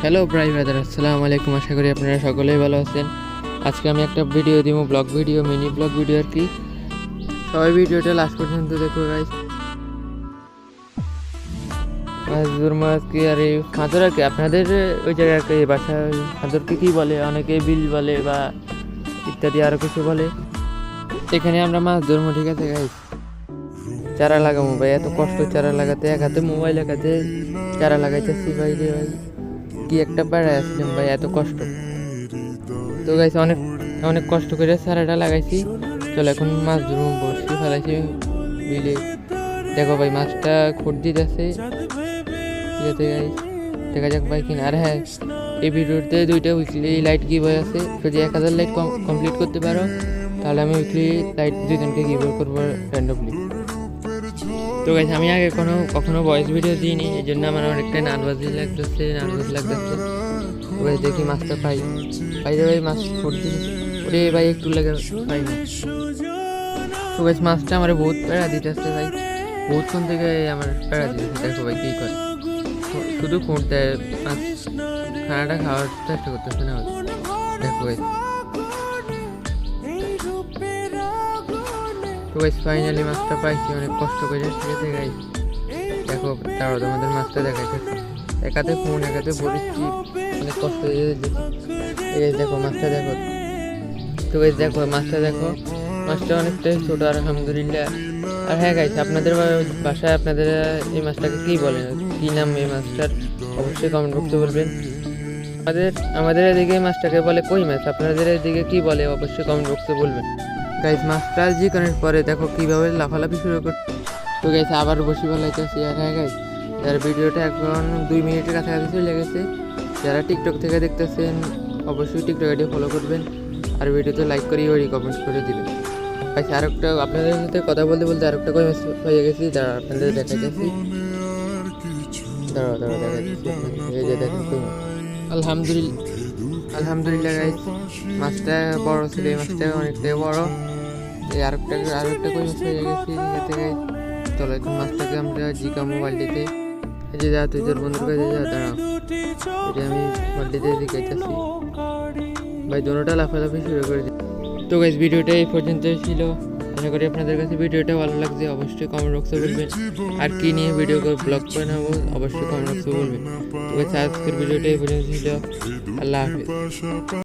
Hello প্রাই brother, আসসালামু আলাইকুম। আশা করি আপনারা সকলেই ভালো আছেন। আজকে আমি একটা ভিডিও দিব, blog video, mini blog video আর কি। সবাই ভিডিওটা লাস্ট পর্যন্ত দেখো গাইস। মাছ কি আর এই ফাঁদর আর কি, আপনাদের ওই জায়গায় বাসা ফাঁদরকে কী বলে? অনেকে বিল বলে বা ইত্যাদি আরও কিছু বলে। এখানে আমরা মাছ ধরবো, ঠিক আছে গাইস। চারা লাগাবো ভাই, এত কষ্ট চারা লাগাতে, এক হাতে মোবাইল এক হাতে চারা লাগাইতেছি ভাই রে ভাই। কি একটা বেড়ায় আসলাম ভাই, এত কষ্ট। তো গাইছে অনেক অনেক কষ্ট করে চারাটা লাগাইছি। চলো এখন মাছ ধরবো, বসে ফেলাইছি বিলে। দেখো ভাই মাছটা খুঁট দিতেছে, ঠিক আছে গাইস, দেখা যাক ভাই কিনা। আর হ্যাঁ, এই ভিডিওতে 2টা উইকলি লাইট গিভওয়ে আছে। যদি 1000 লাইট কমপ্লিট করতে পারো তাহলে আমি উইকলি লাইট 2জনকে গিভওয়ে করবো র্যান্ডমলি। তো গাইস আমি আগে কখনো ভয়েস ভিডিও দিইনি, এই জন্য আমার অনেকটা নার্ভাস লাগতেছে। তো ভাই দেখি মাছটা পাই রে ভাই, মাছ ফুটতে ওরে ভাই, একটু লেগে পাই না। তো গাইস মাছটা আমার বহুত প্যারা দিতেছে ভাই, বহুতক্ষণ থেকে আমার প্যারা দিতেছে। দেখো ভাই কী করে, শুধু খুঁট দেয়, মাছ খানাটা খাওয়ার চেষ্টা করতেছে না। দেখো ভাই, তো গাইস ফাইনালি মাছটা পাইছি অনেক কষ্ট করে, ঠিক আছে গাইস। দেখো তারপর তোমাদের মাছটা দেখাইতেছে, একাতে ফোন একাতে বলেছি, অনেক কষ্ট হয়ে এই দেখো মাছটা দেখো। তো গাইস দেখো মাছটা দেখো, মাছটা অনেকটাই ছোটো আলহামদুলিল্লাহ। আর হ্যাঁ গাইস, আপনাদের বাসায় আপনাদের এই মাছটাকে কী বলেন, কী নাম এই মাছটার, অবশ্যই কমেন্ট বক্সে বলবেন। আমাদের এদিকে মাছটাকে বলে কই মাছ, আপনাদের এদিকে কী বলে অবশ্যই কমেন্ট বক্সে বলবেন গাইস। মাছটা জিকনের পরে দেখো কীভাবে লাফালাফি শুরু করছে। তো গাইস আবার বসি ফেলাইতেছি। আর হ্যাঁ গাইস, যারা ভিডিওটা এখন 2 মিনিটের কাছাকাছি চলে গেছে, যারা টিকটক থেকে দেখতেছেন অবশ্যই টিকটক আইডি ফলো করবেন, আর ভিডিওতে লাইক করে ওই কমেন্ট করে দিবেন গাইস। আরেকটা আপনাদের সাথে কথা বলতে বলতে আরেকটা কই মাছ হয়ে গেছি, যারা আপনাদের দেখাইতেছি, দাঁড়াও দেখাইতেছি। এই যে দেখেন কই মাছ, আলহামদুলিল্লাহ গাইস, মাছটা বড় ছিল, এই মাছটা অনেকটাই বড়। এই আরেকটা কই মাছ হয়ে গেছি, ঠিক আছে গাইস। চলো এখন মাছটাকে আমরা জিকামো বাল্টিতে। এই যে যা তুই তোর বন্ধুর কাছে যা, দাঁড়াও, এটা আমি বাল্টিতে জিকাইতেছি ভাই, দোনোটা লাফালাফি শুরু করে দিই। তো গাইস ভিডিওটা এই পর্যন্তই ছিল, আশা করি আপনাদের কাছে ভিডিওটা ভালো লাগছে। অবশ্যই কমেন্ট বক্সে বলবেন, আর কি নিয়ে ভিডিও করে ব্লগ করে নেবো অবশ্যই কমেন্ট বক্সে বলবেন। তো গাইস আজকের ভিডিওটা এই পর্যন্ত ছিল, আল্লাহ হাফিজ।